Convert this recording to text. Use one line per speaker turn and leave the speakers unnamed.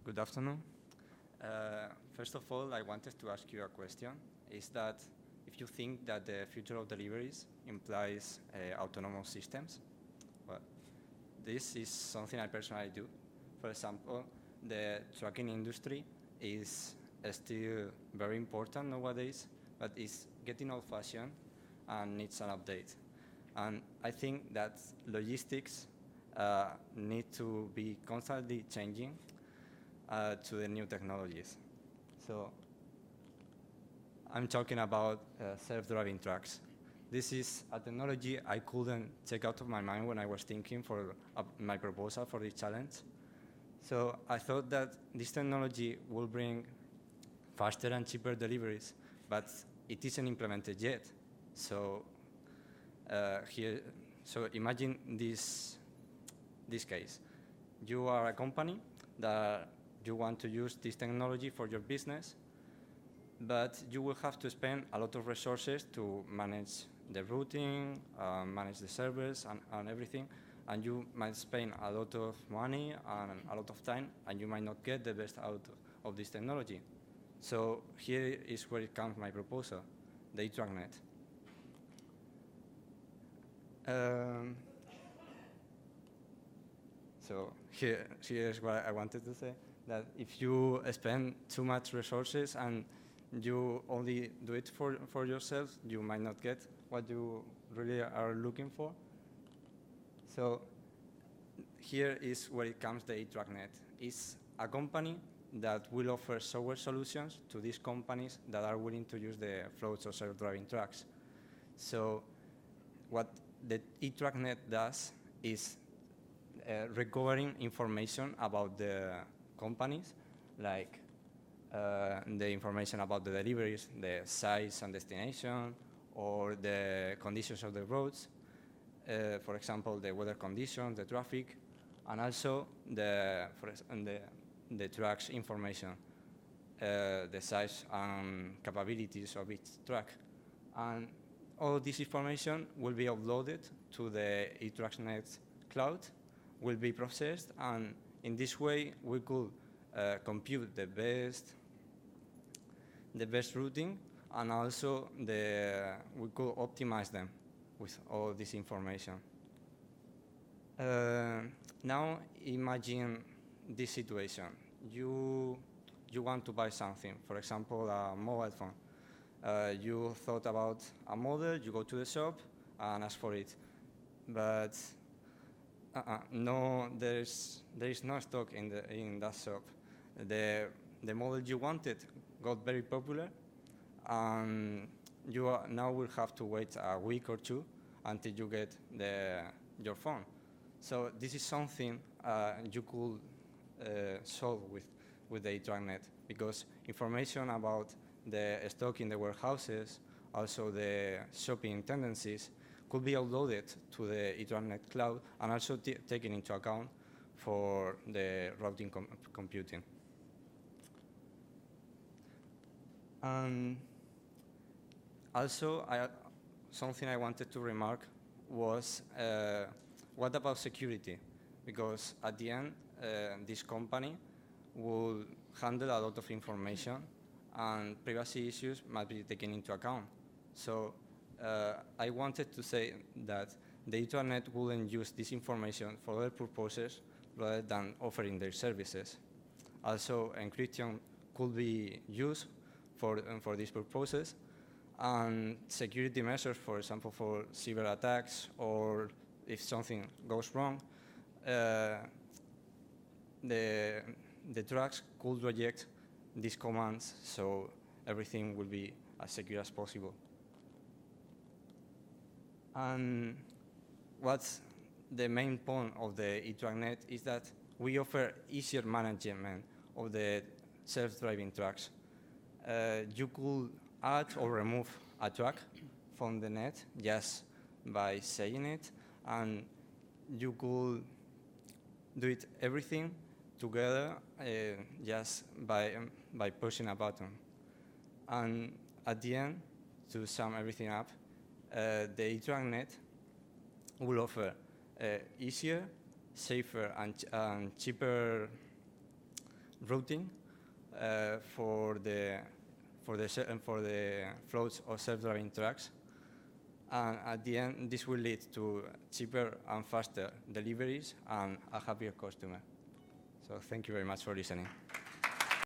Good afternoon. First of all, I wanted to ask you a question. Is that if you think that the future of deliveries implies autonomous systems? Well, this is something I personally do. For example, the trucking industry is still very important nowadays, but it's getting old-fashioned and needs an update. And I think that logistics need to be constantly changing to the new technologies. So I'm talking about self-driving trucks. This is a technology I couldn't take out of my mind when I was thinking for my proposal for this challenge. So I thought that this technology will bring faster and cheaper deliveries, but it isn't implemented yet. So so imagine this case. You are a company that you want to use this technology for your business, but you will have to spend a lot of resources to manage the routing, manage the servers and everything, and you might spend a lot of money and a lot of time, and you might not get the best out of this technology. So here is where it comes my proposal, the e-trucknet. So here's what I wanted to say, that if you spend too much resources and you only do it for yourself, you might not get what you really are looking for. So here is where it comes the e-trucknet. It's a company that will offer software solutions to these companies that are willing to use the floats or self-driving trucks. So what the e-trucknet does is recovering information about the companies, like the information about the deliveries, the size and destination, or the conditions of the roads, for example, the weather conditions, the traffic, and also the truck's information, the size and capabilities of each truck. And all this information will be uploaded to the e-trucknet cloud, will be processed, and in this way we could compute the best routing, and also we could optimize them with all this information. Now imagine this situation. You want to buy something, for example, a mobile phone. You thought about a model, you go to the shop and ask for it, but no, there is no stock in that shop. The model you wanted got very popular, and you now will have to wait a week or two until you get your phone. So this is something you could solve with the e-trucknet, because information about the stock in the warehouses, also the shopping tendencies, could be uploaded to the e-trucknet cloud and also taken into account for the routing computing. And also, something I wanted to remark was, what about security? Because at the end, this company will handle a lot of information, and privacy issues might be taken into account. So I wanted to say that the e-trucknet wouldn't use this information for other purposes rather than offering their services. Also, encryption could be used for these purposes, and security measures, for example, for cyber attacks, or if something goes wrong, the trucks could reject these commands, so everything will be as secure as possible. And what's the main point of the e-trucknet is that we offer easier management of the self-driving trucks. You could add or remove a truck from the net just by saying it, and you could do it everything together just by pushing a button. And at the end, to sum everything up, the e-trucknet will offer easier, safer, and cheaper routing for the floats of self-driving trucks. And at the end, this will lead to cheaper and faster deliveries and a happier customer. So thank you very much for listening.